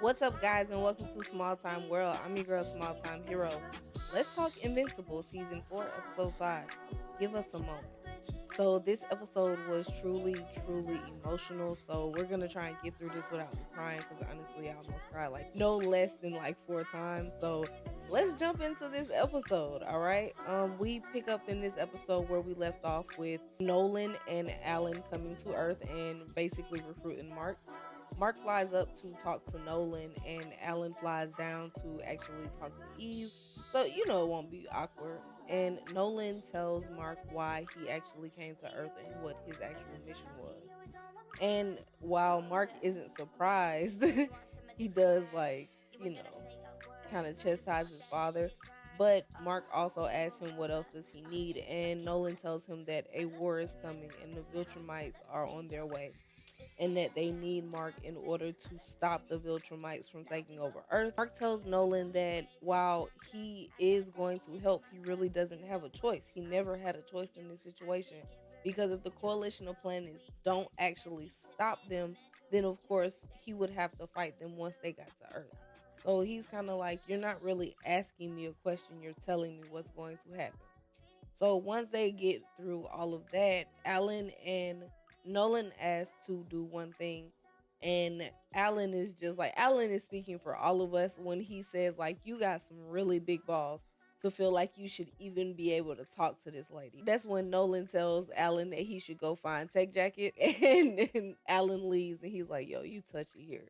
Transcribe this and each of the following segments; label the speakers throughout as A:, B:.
A: What's up, guys, and welcome to Small Time World. I'm your girl, Small Time Hero. Let's talk Invincible, Season 4, Episode 5. Give us a moment. So, this episode was truly emotional. So, we're going to try and get through this without me crying because honestly, I almost cried like no less than like 4 times. So, let's jump into this episode, all right? We pick up in this episode where we left off with Nolan and Alan coming to Earth and basically recruiting Mark. Mark flies up to talk to Nolan, and Alan flies down to actually talk to Eve. So, it won't be awkward. And Nolan tells Mark why he actually came to Earth and what his actual mission was. And while Mark isn't surprised, he does, you know, kind of chastise his father. But Mark also asks him what else does he need, and Nolan tells him that a war is coming and the Viltrumites are on their way and that they need Mark in order to stop the Viltrumites from taking over Earth. Mark tells Nolan that while he is going to help, he really doesn't have a choice. He never had a choice in this situation because if the coalition of planets don't actually stop them, then of course he would have to fight them once they got to Earth. So he's kind of like, you're not really asking me a question, you're telling me what's going to happen. So once they get through all of that, Alan and Nolan asked to do one thing, and Alan is just like, Alan is speaking for all of us when he says like, you got some really big balls to feel like you should even be able to talk to this lady. That's when Nolan tells Alan that he should go find Tech Jacket, and Alan leaves, and he's like, yo, you touchy here.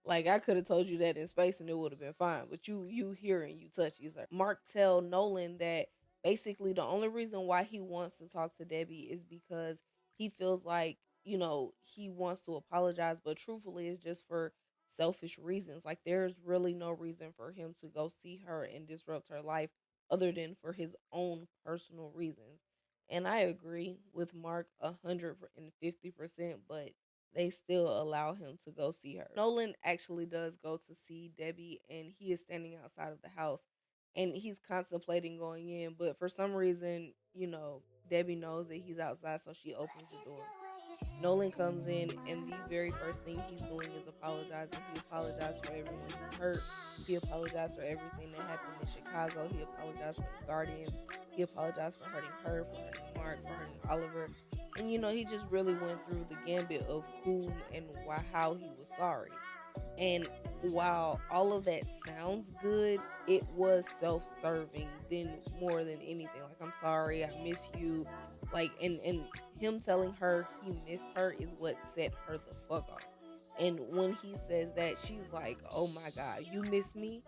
A: Like, I could have told you that in space and it would have been fine, but you here and you touchy, sir. Mark tell Nolan that basically the only reason why he wants to talk to Debbie is because he feels like, he wants to apologize, but truthfully it's just for selfish reasons. Like, there's really no reason for him to go see her and disrupt her life other than for his own personal reasons. And I agree with Mark 150%, but they still allow him to go see her. Nolan actually does go to see Debbie, and he is standing outside of the house and he's contemplating going in, but for some reason, Debbie knows that he's outside, so she opens the door. Nolan comes in, and the very first thing he's doing is apologizing. He apologized for everyone he hurt. He apologized for everything that happened in Chicago. He apologized for the Guardians. He apologized for hurting her, for hurting Mark, for hurting Oliver. And he just really went through the gambit of whom and why, how he was sorry. And while all of that sounds good, it was self-serving then more than anything. Like, I'm sorry, I miss you. Like, and him telling her he missed her is what set her the fuck off. And when he says that, she's like, oh my God, you miss me?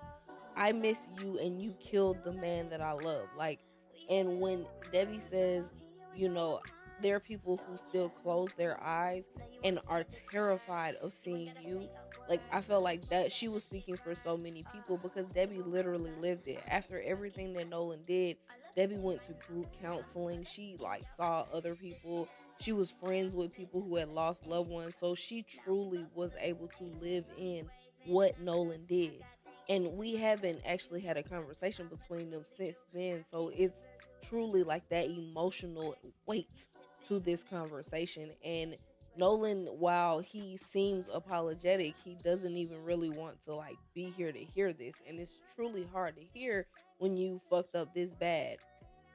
A: I miss you, and you killed the man that I love. Like, and when Debbie says, you know, there are people who still close their eyes and are terrified of seeing you. Like, I felt like that she was speaking for so many people because Debbie literally lived it. After everything that Nolan did, Debbie went to group counseling. She like saw other people. She was friends with people who had lost loved ones. So she truly was able to live in what Nolan did, and we haven't actually had a conversation between them since then. So it's truly like that emotional weight to this conversation. And Nolan, while he seems apologetic, he doesn't even really want to like be here to hear this, and it's truly hard to hear when you fucked up this bad.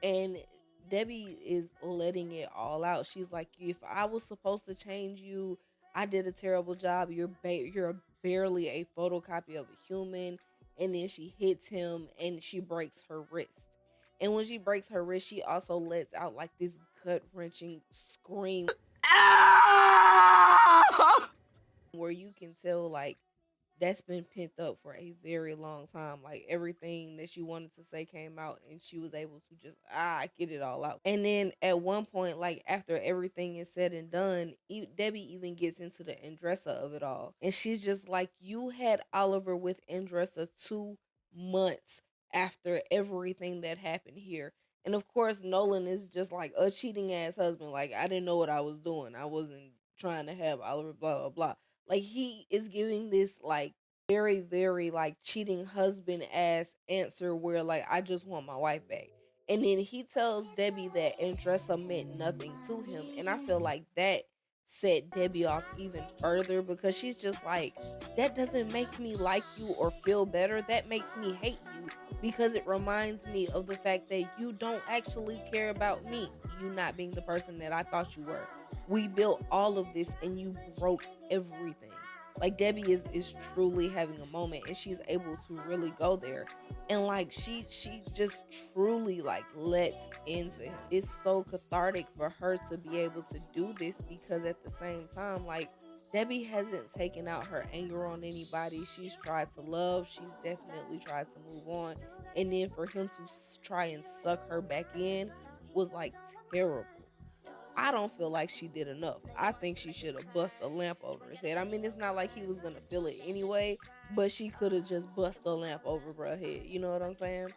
A: And Debbie is letting it all out. She's like, if I was supposed to change you, I did a terrible job. You're barely a photocopy of a human. And then she hits him and she breaks her wrist. And when she breaks her wrist, she also lets out like this gut wrenching scream where you can tell like that's been pent up for a very long time. Like, everything that she wanted to say came out, and she was able to just get it all out. And then at one point, like after everything is said and done, Debbie even gets into the Andressa of it all, and she's just like, "You had Oliver with Andressa 2 months after everything that happened here." And of course, Nolan is just like a cheating ass husband. Like, I didn't know what I was doing. I wasn't trying to have Oliver. Blah blah blah. Like, he is giving this like very like cheating husband ass answer where like, I just want my wife back. And then he tells Debbie that Andressa meant nothing to him. And I feel like that set Debbie off even further because she's just like, that doesn't make me like you or feel better. That makes me hate you because it reminds me of the fact that you don't actually care about me. You not being the person that I thought you were. We built all of this and you broke everything. Like Debbie is truly having a moment and she's able to really go there. And like she just truly like lets into him. It's so cathartic for her to be able to do this because at the same time, like Debbie hasn't taken out her anger on anybody. She's tried to love. She's definitely tried to move on. And then for him to try and suck her back in was like terrible. I don't feel like she did enough. I think she should have bust a lamp over his head. I mean, it's not like he was gonna feel it anyway, but she could have just bust a lamp over her head. You know what I'm saying?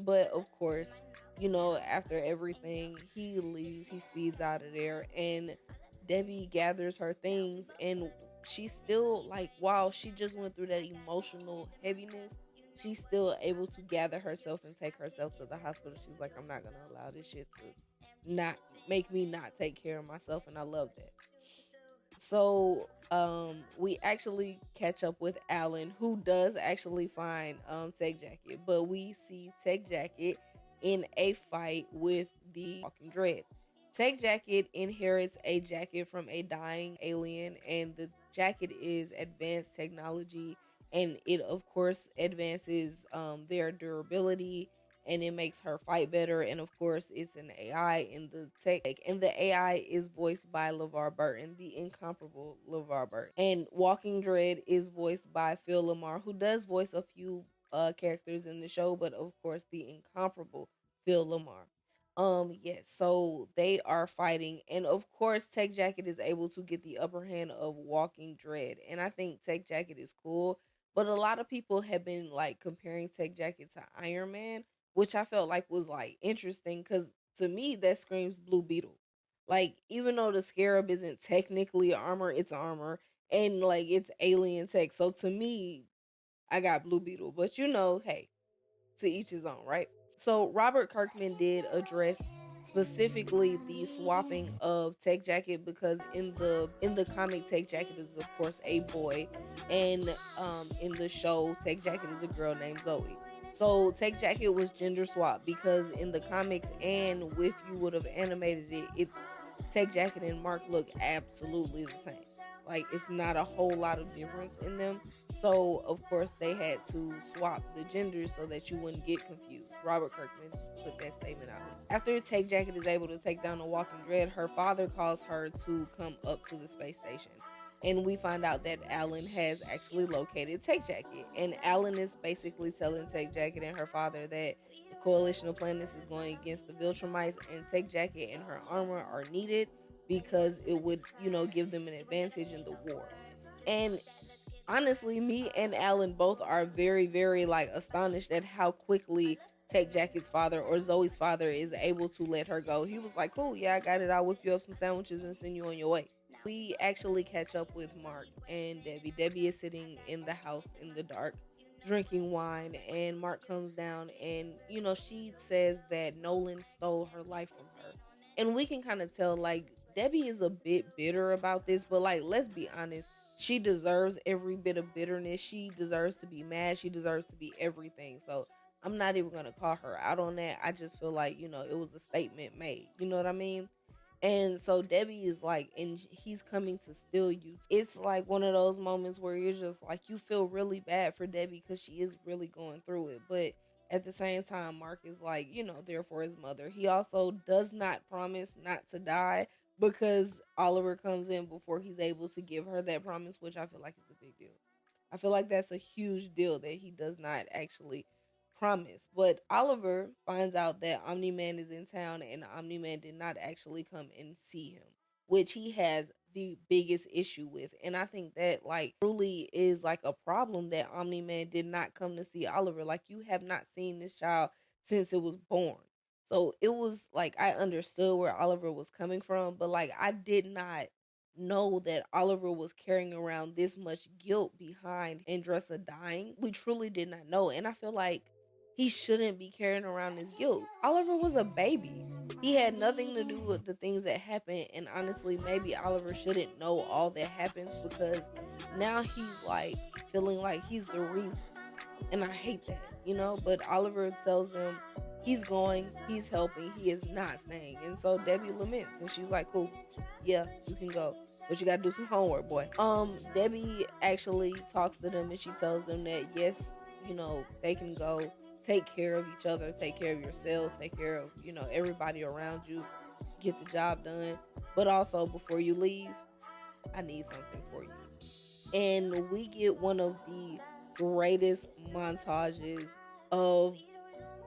A: But of course, after everything, he leaves, he speeds out of there, and Debbie gathers her things, and she's still like, while she just went through that emotional heaviness, she's still able to gather herself and take herself to the hospital. She's like, I'm not gonna allow this shit to not make me not take care of myself, and I love that. So we actually catch up with Alan, who does actually find Tech Jacket, but we see Tech Jacket in a fight with the Walking Dread. Tech Jacket inherits a jacket from a dying alien, and the jacket is advanced technology, and it of course advances their durability, and it makes her fight better. And of course, it's an AI in the tech, and the AI is voiced by LeVar Burton, the incomparable LeVar Burton. And Walking Dread is voiced by Phil Lamar, who does voice a few characters in the show, but of course, the incomparable Phil Lamar. Yes, so they are fighting, and of course, Tech Jacket is able to get the upper hand of Walking Dread, and I think Tech Jacket is cool. But a lot of people have been like comparing Tech Jacket to Iron Man, which I felt like was like interesting because to me that screams Blue Beetle. Like even though the Scarab isn't technically armor, it's armor and like it's alien tech. So to me, I got Blue Beetle. But hey, to each his own, right? So Robert Kirkman did address specifically the swapping of Tech Jacket because in the comic Tech Jacket is of course a boy, and in the show Tech Jacket is a girl named Zoe. So Tech Jacket was gender swapped because in the comics, and if you would have animated it Tech Jacket and Mark look absolutely the same. Like it's not a whole lot of difference in them. So of course they had to swap the genders so that you wouldn't get confused. Robert Kirkman put that statement out. After Tech Jacket is able to take down the Walking Dread, her father calls her to come up to the space station. And we find out that Alan has actually located Tech Jacket. And Alan is basically telling Tech Jacket and her father that the coalition of planets is going against the Viltrumites, and Tech Jacket and her armor are needed because it would, give them an advantage in the war. And honestly, me and Alan both are very, very like astonished at how quickly Tech Jacket's father or Zoe's father is able to let her go. He was like, cool, yeah, I got it. I'll whip you up some sandwiches and send you on your way. We actually catch up with Mark and Debbie. Debbie is sitting in the house in the dark drinking wine, and Mark comes down, and she says that Nolan stole her life from her. And we can kind of tell like Debbie is a bit bitter about this, but like let's be honest, she deserves every bit of bitterness. She deserves to be mad. She deserves to be everything. So I'm not even gonna call her out on that. I just feel like, it was a statement made. You know what I mean? And so Debbie is like, and he's coming to steal you. It's like one of those moments where you're just like, you feel really bad for Debbie because she is really going through it. But at the same time, Mark is like, there for his mother. He also does not promise not to die because Oliver comes in before he's able to give her that promise, which I feel like is a big deal. I feel like that's a huge deal that he does not actually promise. But Oliver finds out that Omni-Man is in town and Omni-Man did not actually come and see him, which he has the biggest issue with. And I think that like truly is like a problem that Omni-Man did not come to see Oliver. Like you have not seen this child since it was born. So it was like I understood where Oliver was coming from, but like I did not know that Oliver was carrying around this much guilt behind Andressa dying. We truly did not know. And I feel like he shouldn't be carrying around this guilt. Oliver was a baby. He had nothing to do with the things that happened. And honestly, maybe Oliver shouldn't know all that happens because now he's like feeling like he's the reason. And I hate that, But Oliver tells them he's going, he's helping, he is not staying. And so Debbie laments and she's like, cool, yeah, you can go. But you gotta do some homework, boy. Debbie actually talks to them and she tells them that yes, they can go. Take care of each other, take care of yourselves, take care of, everybody around you, get the job done. But also before you leave, I need something for you. And we get one of the greatest montages of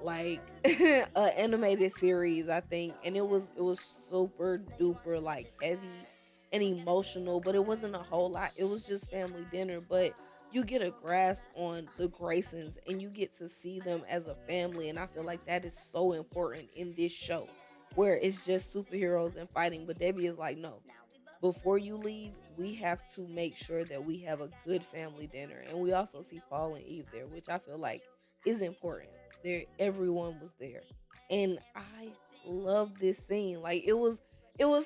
A: like an animated series, I think. And it was super duper like heavy and emotional, but it wasn't a whole lot. It was just family dinner, but you get a grasp on the Graysons and you get to see them as a family, and I feel like that is so important in this show where it's just superheroes and fighting. But Debbie is like, no, before you leave, we have to make sure that we have a good family dinner. And we also see Paul and Eve there, which I feel like is important. There, everyone was there, and I love this scene. Like it was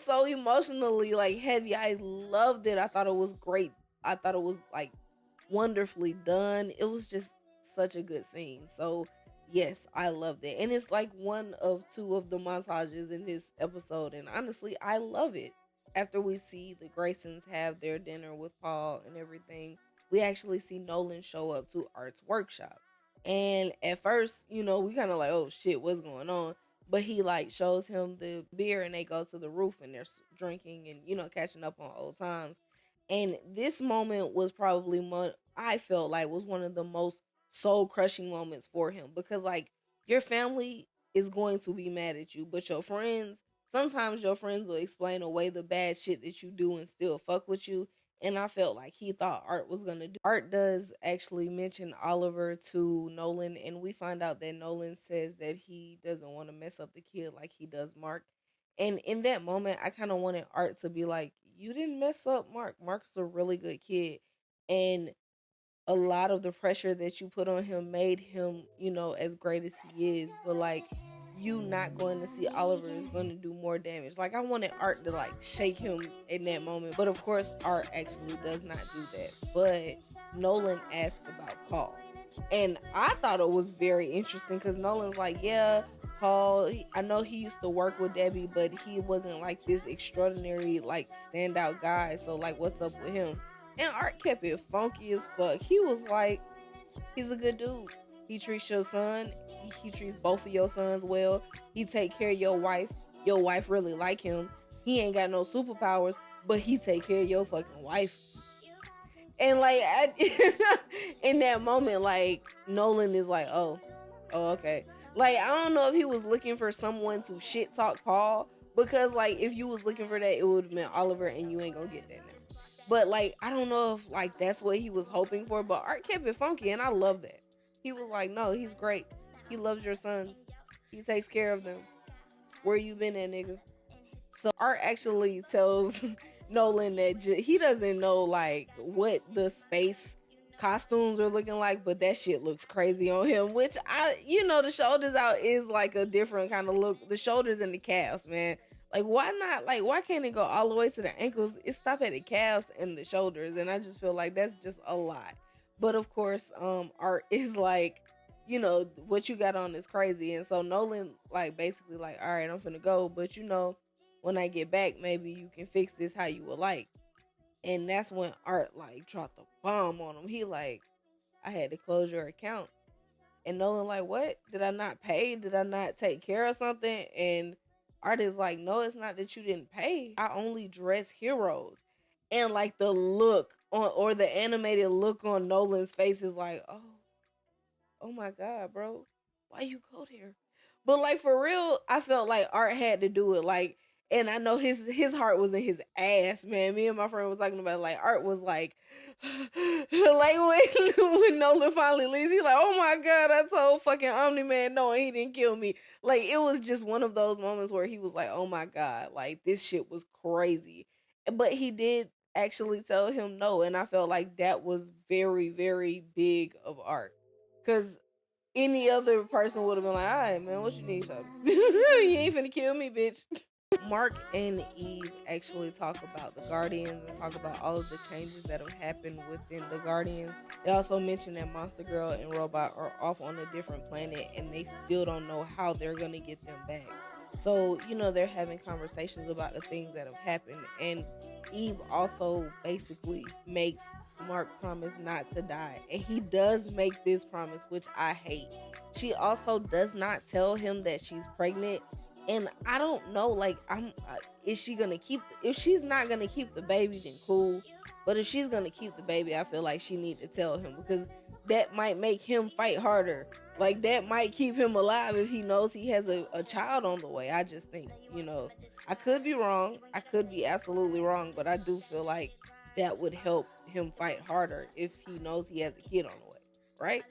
A: so emotionally like heavy. I loved it. I thought it was great. I thought it was like wonderfully done. It was just such a good scene. So yes, I loved it. And it's like one of two of the montages in this episode. And honestly, I love it. After we see the Graysons have their dinner with Paul and everything, we actually see Nolan show up to Art's workshop. And at first, we kind of like, oh shit, what's going on? But he like shows him the beer and they go to the roof and they're drinking and, catching up on old times. And this moment was probably I felt like was one of the most soul crushing moments for him because like your family is going to be mad at you, but your friends, sometimes your friends will explain away the bad shit that you do and still fuck with you. And I felt like he thought Art was gonna do. Art does actually mention Oliver to Nolan, and we find out that Nolan says that he doesn't want to mess up the kid like he does Mark. And in that moment, I kind of wanted Art to be like, "You didn't mess up Mark. Mark's a really good kid." And a lot of the pressure that you put on him made him, as great as he is. But like, you not going to see Oliver is going to do more damage. Like, I wanted Art to like shake him in that moment, but of course, Art actually does not do that. But Nolan asked about Paul, and I thought it was very interesting because Nolan's like, yeah. Paul, I know he used to work with Debbie, but he wasn't like this extraordinary, like standout guy. So, like, what's up with him? And Art kept it funky as fuck. He was like, he's a good dude. He treats your son. He treats both of your sons well. He take care of your wife. Your wife really like him. He ain't got no superpowers, but he take care of your fucking wife. And like in that moment, like Nolan is like, oh, okay. Like I don't know if he was looking for someone to shit talk Paul, because like if you was looking for that, it would have been Oliver, and you ain't gonna get that now. But like I don't know if like that's what he was hoping for, but Art kept it funky, and I love that. He was like, no, he's great. He loves your sons. He takes care of them. Where you been at, nigga? So Art actually tells Nolan that he doesn't know like what the space costumes are looking like, but that shit looks crazy on him. Which the shoulders out is like a different kind of look. The shoulders and the calves, man. Like why not? Like why can't it go all the way to the ankles? It stop at the calves and the shoulders, and I just feel like that's just a lot. But of course, Art is like, what you got on is crazy, and so Nolan like basically like, all right, I'm finna go, but when I get back, maybe you can fix this how you would like. And that's when Art like dropped the bomb on him. He like, I had to close your account. And Nolan like, what? Did I not pay? Did I not take care of something? And Art is like, no, it's not that you didn't pay. I only dress heroes. And like the look on, or the animated look on Nolan's face is like, oh my God, bro, why you go there? But like for real, I felt like Art had to do it. Like, and I know his heart was in his ass, man. Me and my friend was talking about it, like Art was like, like when Nolan finally leaves, he's like, oh my God, I told fucking Omni-Man no, and he didn't kill me. Like it was just one of those moments where he was like, oh my God, like this shit was crazy. But he did actually tell him no, and I felt like that was very, very big of Art. Cause Any other person would have been like, all right, man, what you need, shawty? You ain't finna kill me, bitch. Mark and Eve actually talk about the Guardians and talk about all of the changes that have happened within the Guardians. They also mention that Monster Girl and Robot are off on a different planet and they still don't know how they're going to get them back. So, they're having conversations about the things that have happened. And Eve also basically makes Mark promise not to die. And he does make this promise, which I hate. She also does not tell him that she's pregnant, and I don't know, like, is she gonna keep? If she's not gonna keep the baby, then cool. But if she's gonna keep the baby, I feel like she need to tell him, because that might make him fight harder. Like, that might keep him alive if he knows he has a child on the way. I just think, I could be wrong. I could be absolutely wrong, but I do feel like that would help him fight harder if he knows he has a kid on the way, right?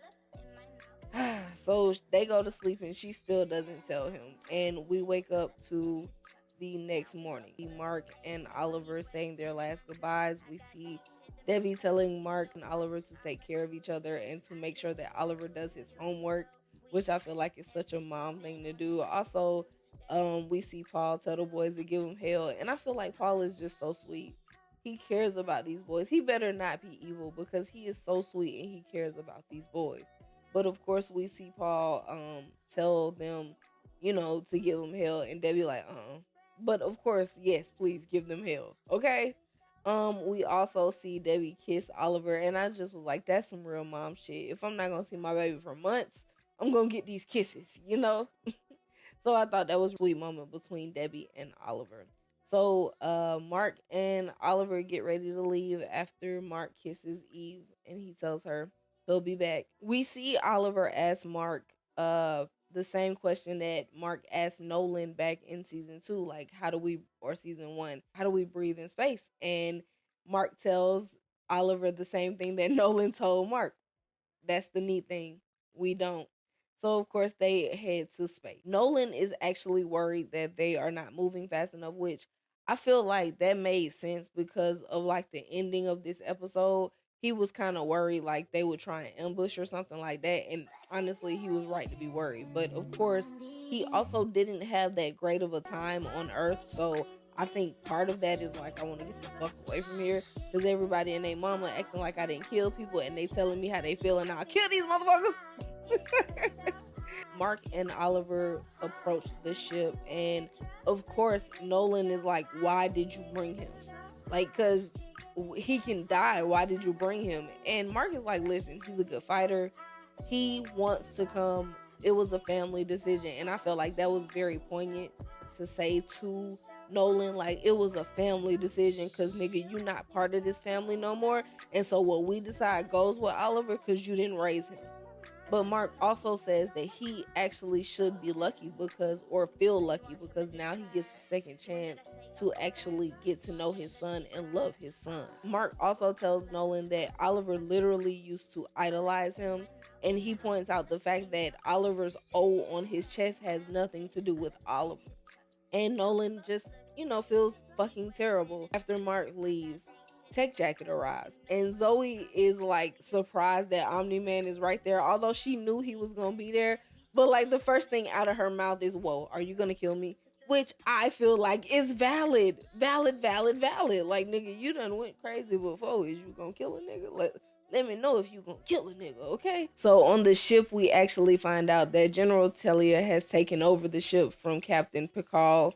A: So they go to sleep and she still doesn't tell him. And we wake up to the next morning. Mark and Oliver saying their last goodbyes. We see Debbie telling Mark and Oliver to take care of each other and to make sure that Oliver does his homework, which I feel like is such a mom thing to do. Also, we see Paul tell the boys to give him hell. And I feel like Paul is just so sweet. He cares about these boys. He better not be evil because he is so sweet and he cares about these boys. But of course, we see Paul tell them, to give them hell, and Debbie like, But of course, yes, please give them hell, okay? We also see Debbie kiss Oliver, and I just was like, that's some real mom shit. If I'm not gonna see my baby for months, I'm gonna get these kisses, So I thought that was a sweet moment between Debbie and Oliver. So Mark and Oliver get ready to leave after Mark kisses Eve, and he tells her he'll be back. We see Oliver ask Mark the same question that Mark asked Nolan back in season 2, like season 1, how do we breathe in space? And Mark tells Oliver the same thing that Nolan told Mark. That's the neat thing. We don't. So of course they head to space. Nolan is actually worried that they are not moving fast enough, which I feel like that made sense because of like the ending of this episode. He was kind of worried like they would try and ambush or something like that, and honestly he was right to be worried. But of course he also didn't have that great of a time on Earth, so I think part of that is like, I want to get the fuck away from here, because everybody and their mama acting like I didn't kill people and they telling me how they feel, and I'll kill these motherfuckers. Mark and Oliver approach the ship, and of course Nolan is like, why did you bring him? Like, because he can die, why did you bring him? And Mark is like, listen, he's a good fighter, he wants to come, it was a family decision. And I felt like that was very poignant to say to Nolan, like, it was a family decision, because nigga, you not part of this family no more, and so what we decide goes with Oliver, because you didn't raise him. But Mark also says that he actually should be lucky or feel lucky, because now he gets a second chance to actually get to know his son and love his son. Mark also tells Nolan that Oliver literally used to idolize him, and he points out the fact that Oliver's O on his chest has nothing to do with Oliver. And Nolan just, feels fucking terrible. After Mark leaves, Tech Jacket arrives, and Zoe is like surprised that Omni-Man is right there, although she knew he was gonna be there. But like, the first thing out of her mouth is, whoa, are you gonna kill me? Which I feel like is valid. Like, nigga, you done went crazy before. Is you gonna kill a nigga? Let me know if you gonna kill a nigga, okay? So on the ship, we actually find out that General Telia has taken over the ship from Captain Picard.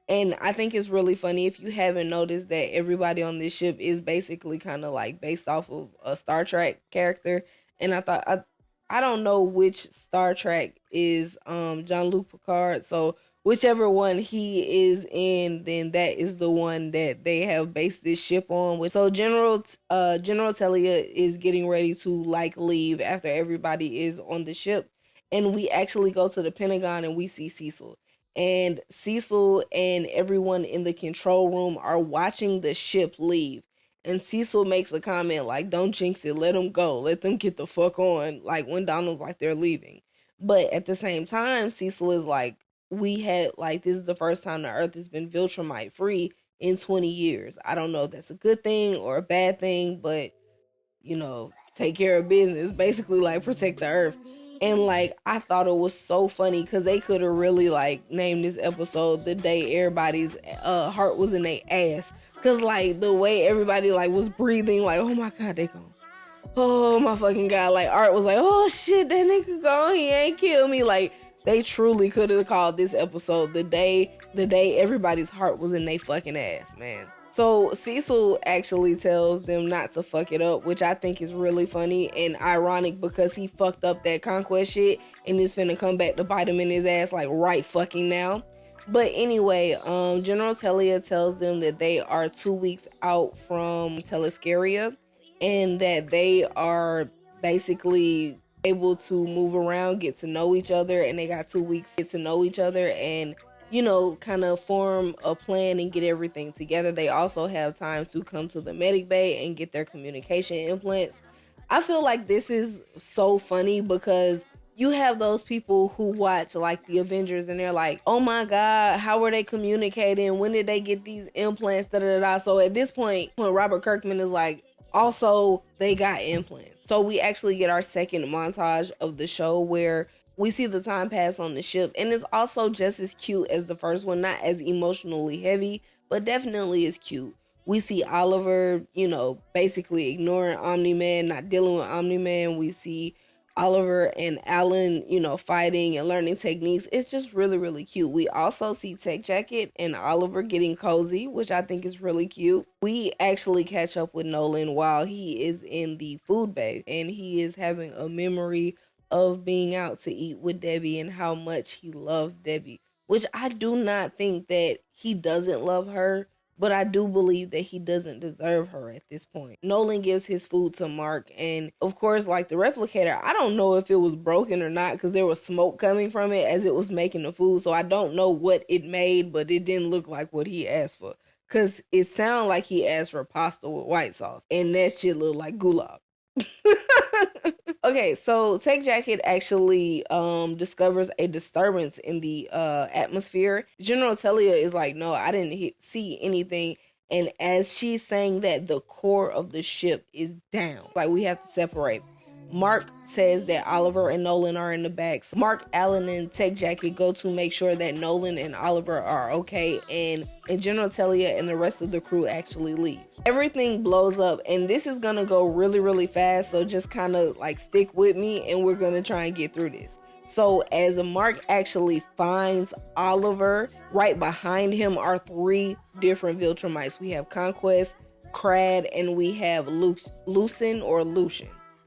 A: And I think it's really funny, if you haven't noticed, that everybody on this ship is basically kind of like based off of a Star Trek character. And I don't know which Star Trek is Jean-Luc Picard. So whichever one he is in, then that is the one that they have based this ship on. So General Telia is getting ready to like leave after everybody is on the ship. And we actually go to the Pentagon and we see Cecil. And Cecil and everyone in the control room are watching the ship leave. And Cecil makes a comment like, don't jinx it, let them go, let them get the fuck on, like when Donald's like, they're leaving. But at the same time, Cecil is like, this is the first time the Earth has been Viltrumite free in 20 years. I don't know if that's a good thing or a bad thing, but take care of business, basically like protect the earth. And like I thought it was so funny because they could have really like named this episode the day everybody's heart was in their ass. Cause like the way everybody like was breathing, like, oh my god, they gone. Oh my fucking god. Like Art was like, oh shit, that nigga gone, he ain't killed me. Like they truly could have called this episode the day everybody's heart was in their fucking ass, man. So Cecil actually tells them not to fuck it up, which I think is really funny and ironic because he fucked up that conquest shit and is finna come back to bite him in his ass like right fucking now. But anyway, General Telia tells them that they are 2 weeks out from Telescaria and that they are basically able to move around, get to know each other, and they got 2 weeks to get to know each other and, you know, kind of form a plan and get everything together. They also have time to come to the medic bay and get their communication implants. I feel like this is so funny because you have those people who watch like the Avengers and they're like, oh my god, how were they communicating? When did they get these implants? Da, da, da. So at this point, when Robert Kirkman is like, also they got implants. So we actually get our second montage of the show where we see the time pass on the ship, and it's also just as cute as the first one, not as emotionally heavy, but definitely is cute. We see Oliver, you know, basically ignoring Omni-Man, not dealing with Omni-Man. We see Oliver and Alan, you know, fighting and learning techniques. It's just really, really cute. We also see Tech Jacket and Oliver getting cozy, which I think is really cute. We actually catch up with Nolan while he is in the food bay, and he is having a memory of being out to eat with Debbie and how much he loves Debbie, which I do not think that he doesn't love her, but I do believe that he doesn't deserve her at this point. Nolan gives his food to Mark, and of course, like the replicator, I don't know if it was broken or not because there was smoke coming from it as it was making the food, so I don't know what it made, but it didn't look like what he asked for because it sounded like he asked for pasta with white sauce, and that shit looked like gulag. Okay, so Tech Jacket actually discovers a disturbance in the atmosphere. General Telia is like, no, I didn't see anything. And as she's saying that, the core of the ship is down. Like, we have to separate. Mark says that Oliver and Nolan are in the back. So Mark, Alan, and Tech Jacket go to make sure that Nolan and Oliver are okay, and General Telia and the rest of the crew actually leave. Everything blows up, and this is gonna go really, really fast, so just kind of like stick with me, and we're gonna try and get through this. So as Mark actually finds Oliver, right behind him are 3 different Viltrumites. We have Conquest, Crad, and we have Lucian.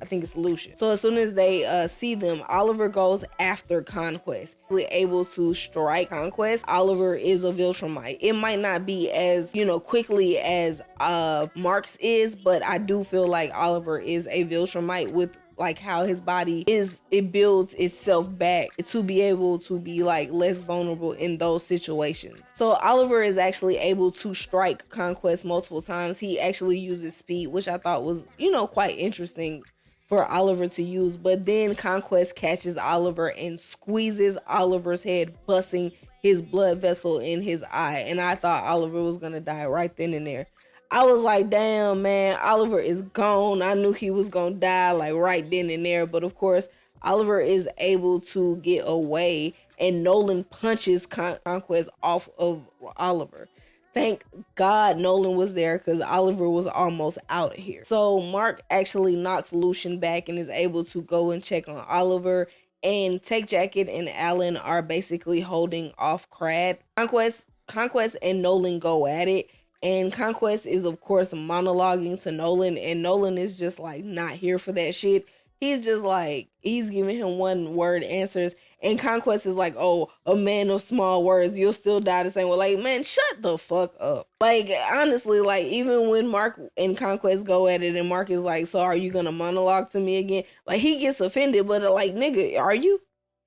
A: I think it's Lucian. So as soon as they see them, Oliver goes after Conquest. Able to strike Conquest. Oliver is a Viltrumite. It might not be as, you know, quickly as Mark's is, but I do feel like Oliver is a Viltrumite with like how his body is, it builds itself back to be able to be like less vulnerable in those situations. So Oliver is actually able to strike Conquest multiple times. He actually uses speed, which I thought was, you know, quite interesting for Oliver to use, but then Conquest catches Oliver and squeezes Oliver's head, busting his blood vessel in his eye, and I thought Oliver was gonna die right then and there. I was like, damn, man, Oliver is gone. I knew he was gonna die like right then and there, but of course Oliver is able to get away, and Nolan punches Conquest off of Oliver. Thank God Nolan was there because Oliver was almost out of here. So Mark actually knocks Lucian back and is able to go and check on Oliver. And Tech Jacket and Alan are basically holding off Crad. Conquest and Nolan go at it. And Conquest is, of course, monologuing to Nolan. And Nolan is just like not here for that shit. He's just like, he's giving him 1-word answers. And Conquest is like, oh, a man of small words, you'll still die the same way. Like, man, shut the fuck up. Like, honestly, like, even when Mark and Conquest go at it and Mark is like, so are you gonna monologue to me again? Like, he gets offended, but like, nigga, are you?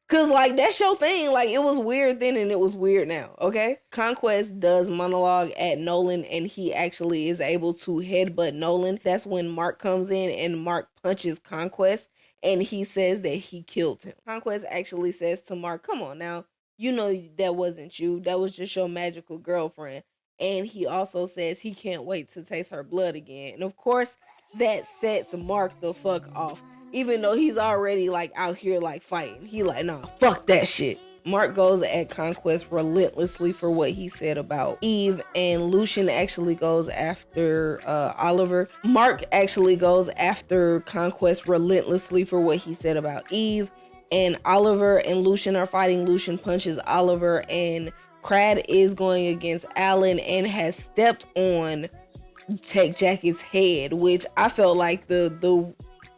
A: Cause like, that's your thing. Like, it was weird then and it was weird now, okay? Conquest does monologue at Nolan and he actually is able to headbutt Nolan. That's when Mark comes in and Mark punches Conquest. And he says that he killed him. Conquest actually says to Mark, come on now, you know that wasn't you. That was just your magical girlfriend. And he also says he can't wait to taste her blood again. And of course, that sets Mark the fuck off. Even though he's already like out here like fighting. He like, nah, fuck that shit. Mark goes at Conquest relentlessly for what he said about Eve, and Lucian actually goes after Oliver. Mark actually goes after Conquest relentlessly for what he said about Eve, and Oliver and Lucian are fighting. Lucian punches Oliver, and Crad is going against Alan and has stepped on Tech Jacket's head, which I felt like the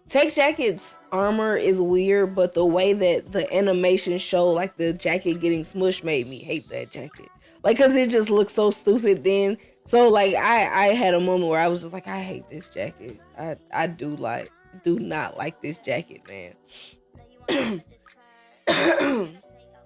A: Tech Jacket's armor is weird, but the way that the animation show like the jacket getting smushed made me hate that jacket. Like, cause it just looked so stupid then. So like I had a moment where I was just like, I hate this jacket. I do not like this jacket, man.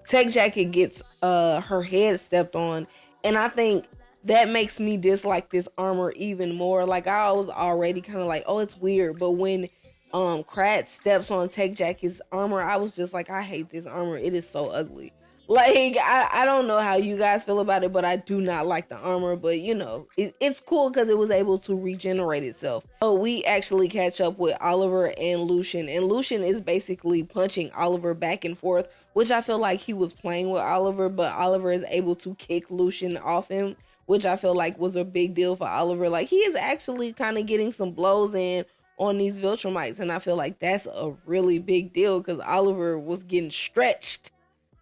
A: Tech Jacket gets her head stepped on, and I think that makes me dislike this armor even more. Like, I was already kind of like, oh, it's weird, but when Krat steps on Tech Jacket's armor, I was just like, I hate this armor. It is so ugly. Like, I don't know how you guys feel about it, but I do not like the armor. But, you know, it's cool because it was able to regenerate itself. So we actually catch up with Oliver and Lucian. And Lucian is basically punching Oliver back and forth, which I feel like he was playing with Oliver. But Oliver is able to kick Lucian off him, which I feel like was a big deal for Oliver. Like, he is actually kind of getting some blows in on these Viltrumites. And I feel like that's a really big deal because Oliver was getting stretched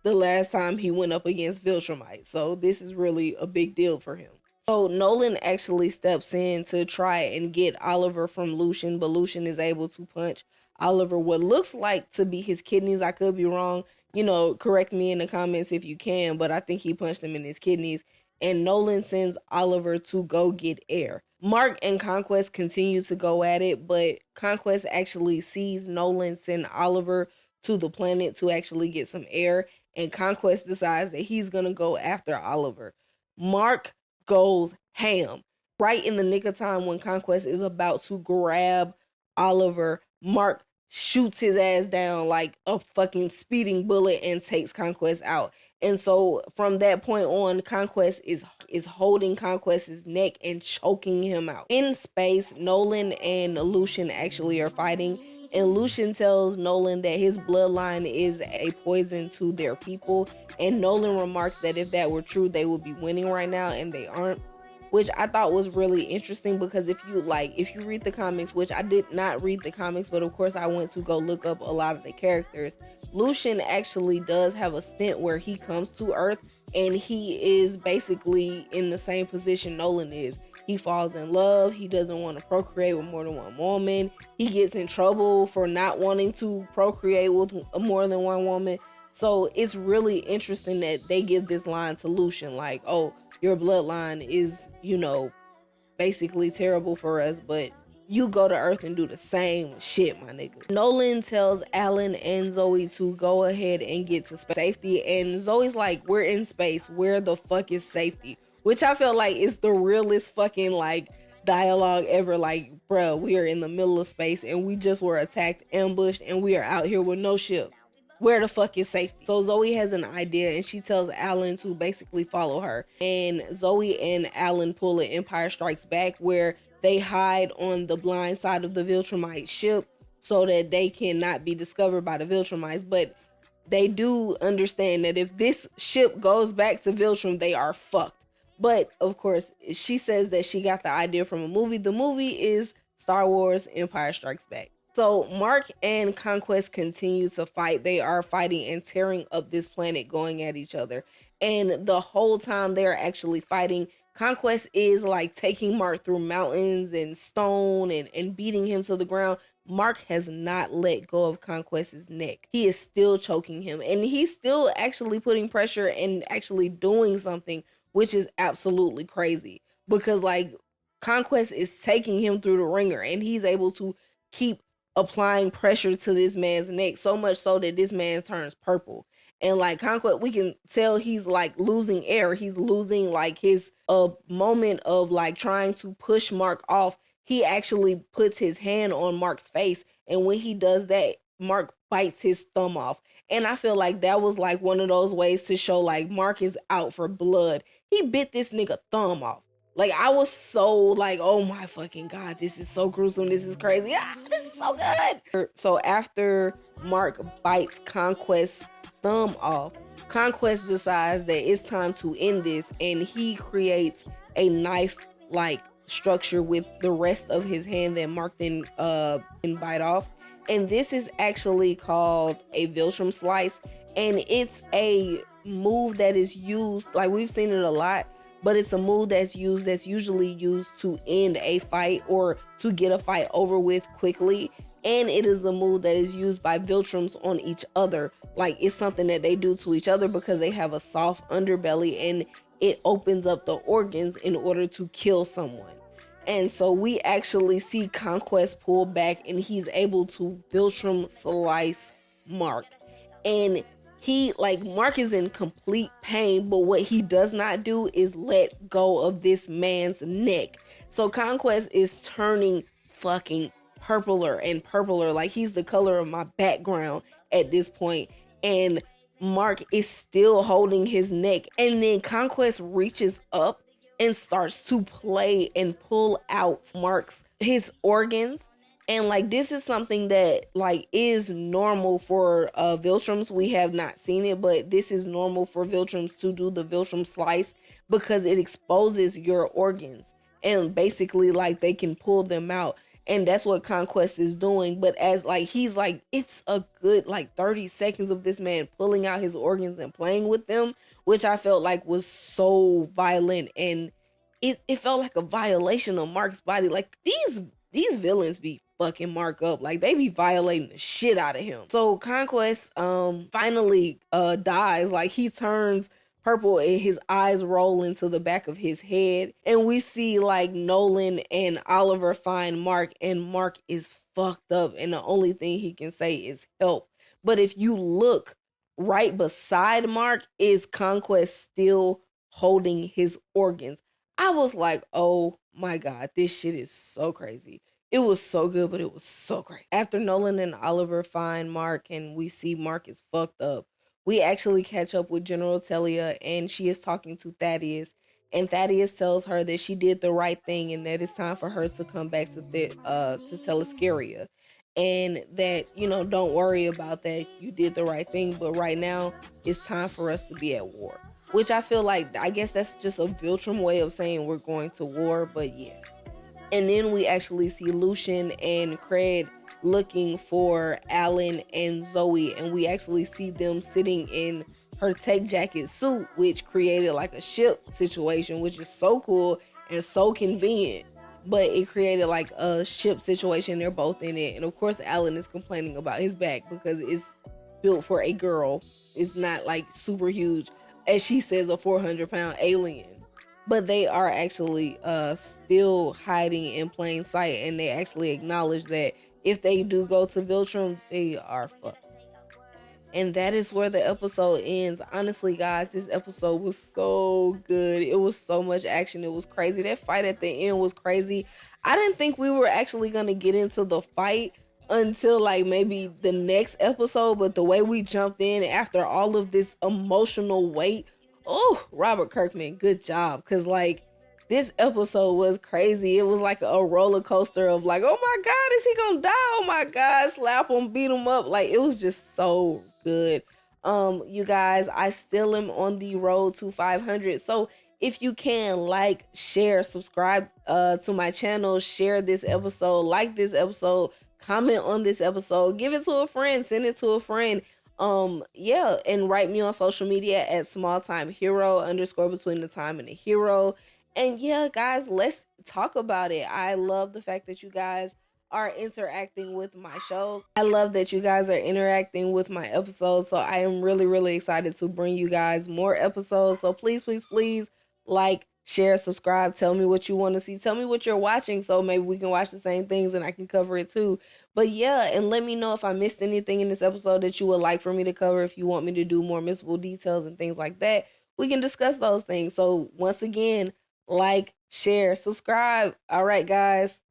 A: the last time he went up against Viltrumite. So this is really a big deal for him. So Nolan actually steps in to try and get Oliver from Lucian, but Lucian is able to punch Oliver what looks like to be his kidneys. I could be wrong. You know, correct me in the comments if you can, but I think he punched him in his kidneys. And Nolan sends Oliver to go get air. Mark and Conquest continue to go at it, but Conquest actually sees Nolan send Oliver to the planet to actually get some air. And Conquest decides that he's going to go after Oliver. Mark goes ham. Right in the nick of time when Conquest is about to grab Oliver, Mark shoots his ass down like a fucking speeding bullet and takes Conquest out. And so from that point on, Conquest is holding Conquest's neck and choking him out. In space, Nolan and Lucian actually are fighting. And Lucian tells Nolan that his bloodline is a poison to their people. And Nolan remarks that if that were true, they would be winning right now, and they aren't. Which I thought was really interesting because if you read the comics, which I did not read the comics, but of course I went to go look up a lot of the characters. Lucian actually does have a stint where he comes to Earth and he is basically in the same position Nolan is. He falls in love. He doesn't want to procreate with more than one woman. He gets in trouble for not wanting to procreate with more than one woman. So it's really interesting that they give this line to Lucian, like, oh, your bloodline is, you know, basically terrible for us, but you go to Earth and do the same shit, my nigga. Nolan tells Alan and Zoe to go ahead and get to safety, and Zoe's like, we're in space. Where the fuck is safety? Which I feel like is the realest fucking like dialogue ever. Like, bro, we are in the middle of space and we just were attacked, ambushed, and we are out here with no ship. Where the fuck is safety? So Zoe has an idea and she tells Alan to basically follow her. And Zoe and Alan pull an Empire Strikes Back where they hide on the blind side of the Viltrumite ship so that they cannot be discovered by the Viltrumites. But they do understand that if this ship goes back to Viltrum, they are fucked. But of course, she says that she got the idea from a movie. The movie is Star Wars Empire Strikes Back. So Mark and Conquest continue to fight. They are fighting and tearing up this planet, going at each other. And the whole time they're actually fighting, Conquest is like taking Mark through mountains and stone and beating him to the ground. Mark has not let go of Conquest's neck. He is still choking him. And he's still actually putting pressure and actually doing something, which is absolutely crazy. Because like Conquest is taking him through the ringer and he's able to keep applying pressure to this man's neck, so much so that this man turns purple. And like Conquest, we can tell he's like losing air. He's losing like his moment of like trying to push Mark off. He actually puts his hand on Mark's face. And when he does that, Mark bites his thumb off. And I feel like that was like one of those ways to show like Mark is out for blood. He bit this nigga thumb off. Like, I was so like, oh my fucking God, this is so gruesome. This is crazy. This is so good. So after Mark bites Conquest's thumb off, Conquest decides that it's time to end this, and he creates a knife-like structure with the rest of his hand that Mark then bite off. And this is actually called a Viltrum slice, and it's a move that is used, like we've seen it a lot, but it's a move that's usually used to end a fight or to get a fight over with quickly. And it is a move that is used by Viltrums on each other. Like, it's something that they do to each other because they have a soft underbelly, and it opens up the organs in order to kill someone. And so we actually see Conquest pull back, and he's able to Viltrum slice Mark. And Mark is in complete pain, but what he does not do is let go of this man's neck. So Conquest is turning fucking purpler and purpler, like he's the color of my background at this point. And Mark is still holding his neck. And then Conquest reaches up and starts to play and pull out his organs. And like, this is something that like is normal for Viltrums. We have not seen it, but this is normal for Viltrums to do the Viltrum slice because it exposes your organs, and basically like they can pull them out. And that's what Conquest is doing. But as like, he's like, it's a good like 30 seconds of this man pulling out his organs and playing with them, which I felt like was so violent, and it felt like a violation of Mark's body. Like, these villains be fucking Mark up. Like, they be violating the shit out of him. So Conquest finally dies. Like, he turns purple and his eyes roll into the back of his head. And we see like Nolan and Oliver find Mark, and Mark is fucked up, and the only thing he can say is help. But if you look right beside Mark, is Conquest still holding his organs. I was like, oh my God, this shit is so crazy. It was so good, but it was so crazy. After Nolan and Oliver find Mark and we see Mark is fucked up, we actually catch up with General Telia, and she is talking to Thaddeus. And Thaddeus tells her that she did the right thing and that it's time for her to come back to Telescaria. And that, don't worry about that. You did the right thing, but right now it's time for us to be at war. Which I feel like, I guess that's just a Viltrum way of saying we're going to war, but yes. And then we actually see Lucian and Craig looking for Alan and Zoe, and we actually see them sitting in her tech jacket suit, which created like a ship situation, which is so cool and so convenient. But it created like a ship situation. They're both in it. And of course, Alan is complaining about his back because it's built for a girl. It's not like super huge, as she says, a 400-pound alien. But they are actually still hiding in plain sight, and they actually acknowledge that if they do go to Viltrum, they are fucked. And that is where the episode ends. Honestly, guys, this episode was so good. It was so much action. It was crazy. That fight at the end was crazy. I didn't think we were actually going to get into the fight until like maybe the next episode, but the way we jumped in after all of this emotional weight, oh, Robert Kirkman, good job. Because like, this episode was crazy. It was like a roller coaster of like, oh my God, is he gonna die? Oh my God, slap him, beat him up. Like, it was just so good. You guys, I still am on the road to 500. So if you can, like, share, subscribe to my channel, share this episode, like this episode, comment on this episode, give it to a friend, send it to a friend. Yeah, and write me on social media at smalltimehero _ between the time and the hero. And yeah, guys, let's talk about it. I love the fact that you guys are interacting with my shows. I love that you guys are interacting with my episodes. So I am really, really excited to bring you guys more episodes. So please, please, please, like, share, subscribe. Tell me what you want to see. Tell me what you're watching, so maybe we can watch the same things and I can cover it too. But yeah, and let me know if I missed anything in this episode that you would like for me to cover. If you want me to do more missable details and things like that, we can discuss those things. So once again, like, share, subscribe. All right, guys.